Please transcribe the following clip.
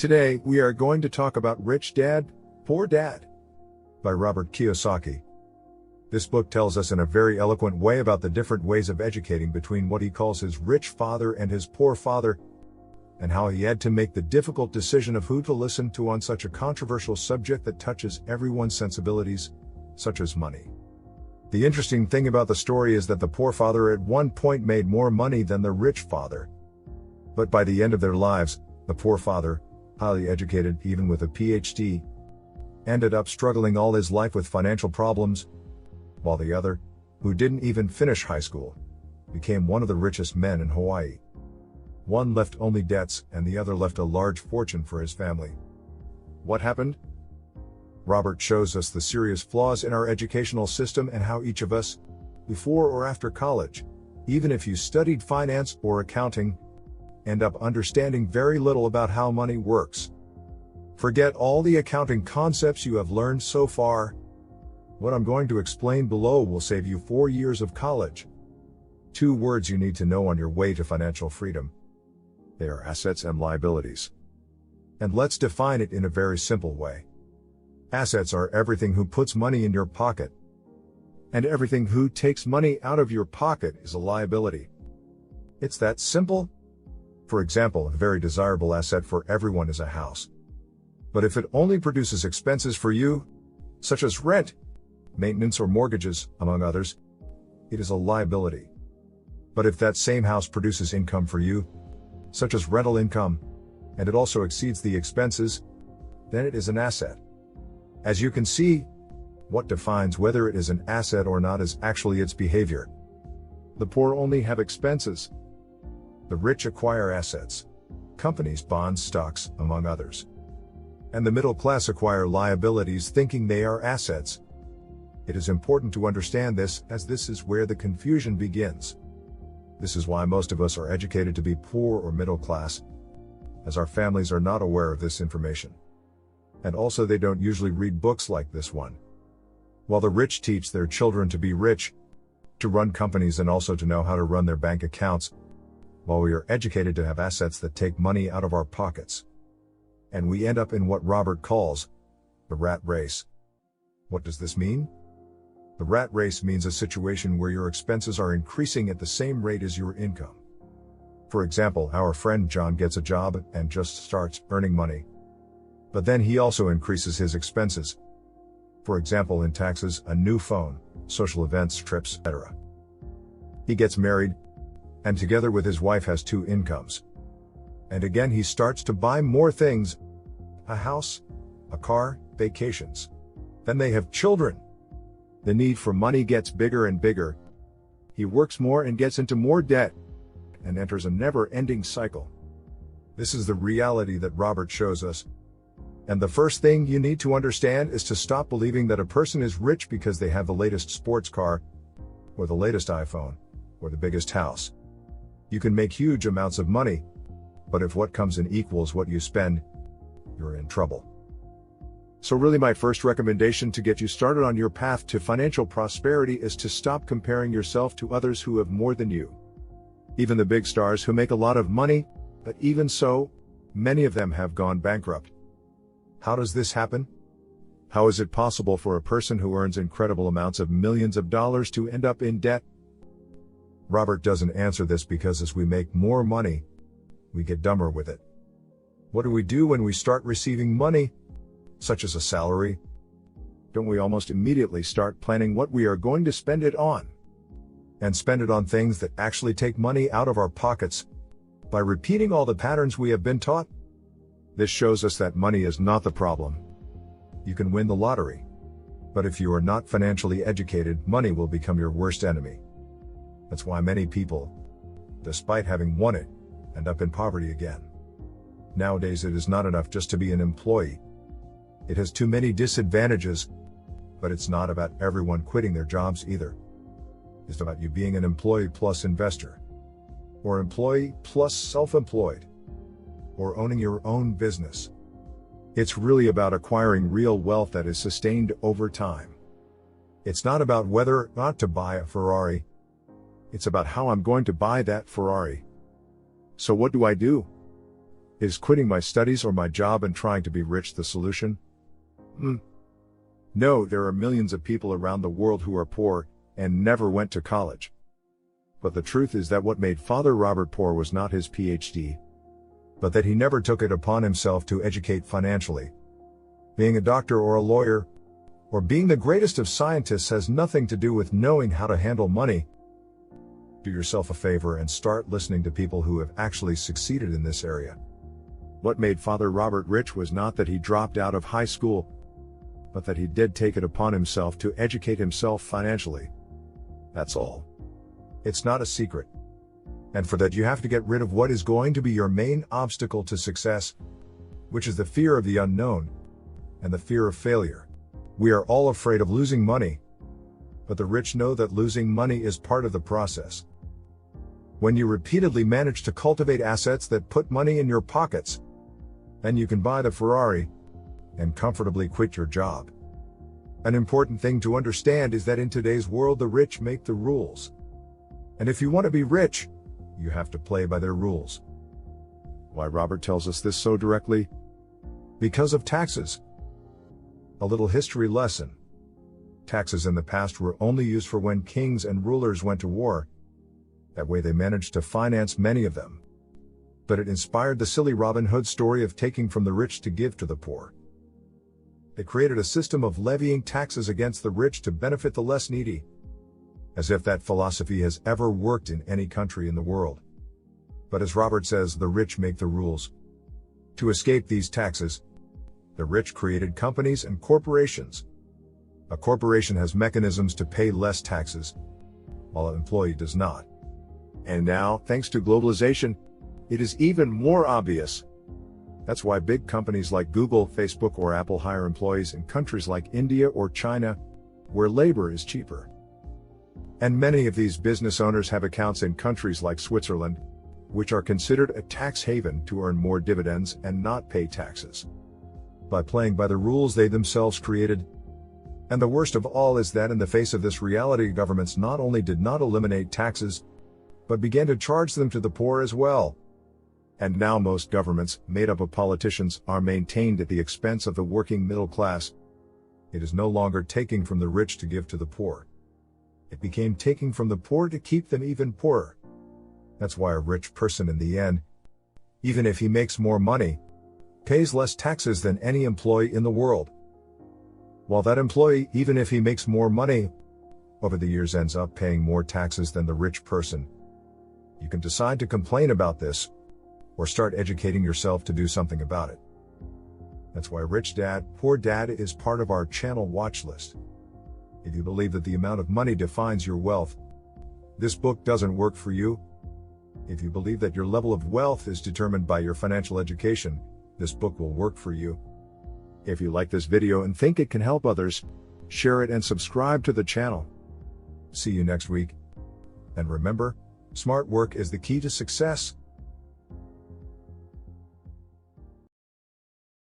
Today, we are going to talk about Rich Dad, Poor Dad by Robert Kiyosaki. This book tells us in a very eloquent way about the different ways of educating between what he calls his rich father and his poor father, and how he had to make the difficult decision of who to listen to on such a controversial subject that touches everyone's sensibilities, such as money. The interesting thing about the story is that the poor father at one point made more money than the rich father. But by the end of their lives, the poor father, highly educated, even with a PhD, ended up struggling all his life with financial problems, while the other, who didn't even finish high school, became one of the richest men in Hawaii. One left only debts and the other left a large fortune for his family. What happened? Robert shows us the serious flaws in our educational system and how each of us, before or after college, even if you studied finance or accounting, end up understanding very little about how money works. Forget all the accounting concepts you have learned so far. What I'm going to explain below will save you 4 years of college. 2 words you need to know on your way to financial freedom. They are assets and liabilities. And let's define it in a very simple way. Assets are everything who puts money in your pocket. And everything who takes money out of your pocket is a liability. It's that simple. For example, a very desirable asset for everyone is a house. But if it only produces expenses for you, such as rent, maintenance or mortgages, among others, it is a liability. But if that same house produces income for you, such as rental income, and it also exceeds the expenses, then it is an asset. As you can see, what defines whether it is an asset or not is actually its behavior. The poor only have expenses. The rich acquire assets, companies, bonds, stocks, among others. And the middle class acquire liabilities thinking they are assets. It is important to understand this, as this is where the confusion begins. This is why most of us are educated to be poor or middle class, as our families are not aware of this information. And also they don't usually read books like this one. While the rich teach their children to be rich, to run companies and also to know how to run their bank accounts, while we are educated to have assets that take money out of our pockets. And we end up in what Robert calls the rat race. What does this mean? The rat race means a situation where your expenses are increasing at the same rate as your income. For example, our friend John gets a job and just starts earning money. But then he also increases his expenses. For example, in taxes, a new phone, social events, trips, etc. He gets married, and together with his wife has 2 incomes. And again he starts to buy more things, a house, a car, vacations. Then they have children. The need for money gets bigger and bigger. He works more and gets into more debt, and enters a never-ending cycle. This is the reality that Robert shows us. And the first thing you need to understand is to stop believing that a person is rich because they have the latest sports car, or the latest iPhone, or the biggest house. You can make huge amounts of money, but if what comes in equals what you spend, you're in trouble. So really my first recommendation to get you started on your path to financial prosperity is to stop comparing yourself to others who have more than you. Even the big stars who make a lot of money, but even so, many of them have gone bankrupt. How does this happen? How is it possible for a person who earns incredible amounts of millions of dollars to end up in debt? Robert doesn't answer this because as we make more money, we get dumber with it. What do we do when we start receiving money, such as a salary? Don't we almost immediately start planning what we are going to spend it on? And spend it on things that actually take money out of our pockets, by repeating all the patterns we have been taught? This shows us that money is not the problem. You can win the lottery. But if you are not financially educated, money will become your worst enemy. That's why many people, despite having won it, end up in poverty again. Nowadays it is not enough just to be an employee. It has too many disadvantages, but it's not about everyone quitting their jobs either. It's about you being an employee plus investor, or employee plus self-employed, or owning your own business. It's really about acquiring real wealth that is sustained over time. It's not about whether or not to buy a Ferrari. It's about how I'm going to buy that Ferrari. So what do I do? Is quitting my studies or my job and trying to be rich the solution? No, there are millions of people around the world who are poor and never went to college. But the truth is that what made Father Robert poor was not his PhD, but that he never took it upon himself to educate financially. Being a doctor or a lawyer, or being the greatest of scientists has nothing to do with knowing how to handle money. Do yourself a favor and start listening to people who have actually succeeded in this area. What made Father Robert rich was not that he dropped out of high school, but that he did take it upon himself to educate himself financially. That's all. It's not a secret. And for that you have to get rid of what is going to be your main obstacle to success, which is the fear of the unknown and the fear of failure. We are all afraid of losing money, but the rich know that losing money is part of the process. When you repeatedly manage to cultivate assets that put money in your pockets, then you can buy the Ferrari and comfortably quit your job. An important thing to understand is that in today's world the rich make the rules. And if you want to be rich, you have to play by their rules. Why Robert tells us this so directly? Because of taxes. A little history lesson. Taxes in the past were only used for when kings and rulers went to war. That way they managed to finance many of them. But it inspired the silly Robin Hood story of taking from the rich to give to the poor. They created a system of levying taxes against the rich to benefit the less needy. As if that philosophy has ever worked in any country in the world. But as Robert says, the rich make the rules. To escape these taxes, the rich created companies and corporations. A corporation has mechanisms to pay less taxes, while an employee does not. And now, thanks to globalization, it is even more obvious. That's why big companies like Google, Facebook, or Apple hire employees in countries like India or China, where labor is cheaper. And many of these business owners have accounts in countries like Switzerland, which are considered a tax haven to earn more dividends and not pay taxes. By playing by the rules they themselves created. And the worst of all is that in the face of this reality, governments not only did not eliminate taxes, but began to charge them to the poor as well. And now most governments, made up of politicians, are maintained at the expense of the working middle class. It is no longer taking from the rich to give to the poor. It became taking from the poor to keep them even poorer. That's why a rich person in the end, even if he makes more money, pays less taxes than any employee in the world. While that employee, even if he makes more money, over the years ends up paying more taxes than the rich person. You can decide to complain about this, or start educating yourself to do something about it. That's why Rich Dad, Poor Dad is part of our channel watch list. If you believe that the amount of money defines your wealth, this book doesn't work for you. If you believe that your level of wealth is determined by your financial education, this book will work for you. If you like this video and think it can help others, share it and subscribe to the channel. See you next week. And remember, smart work is the key to success.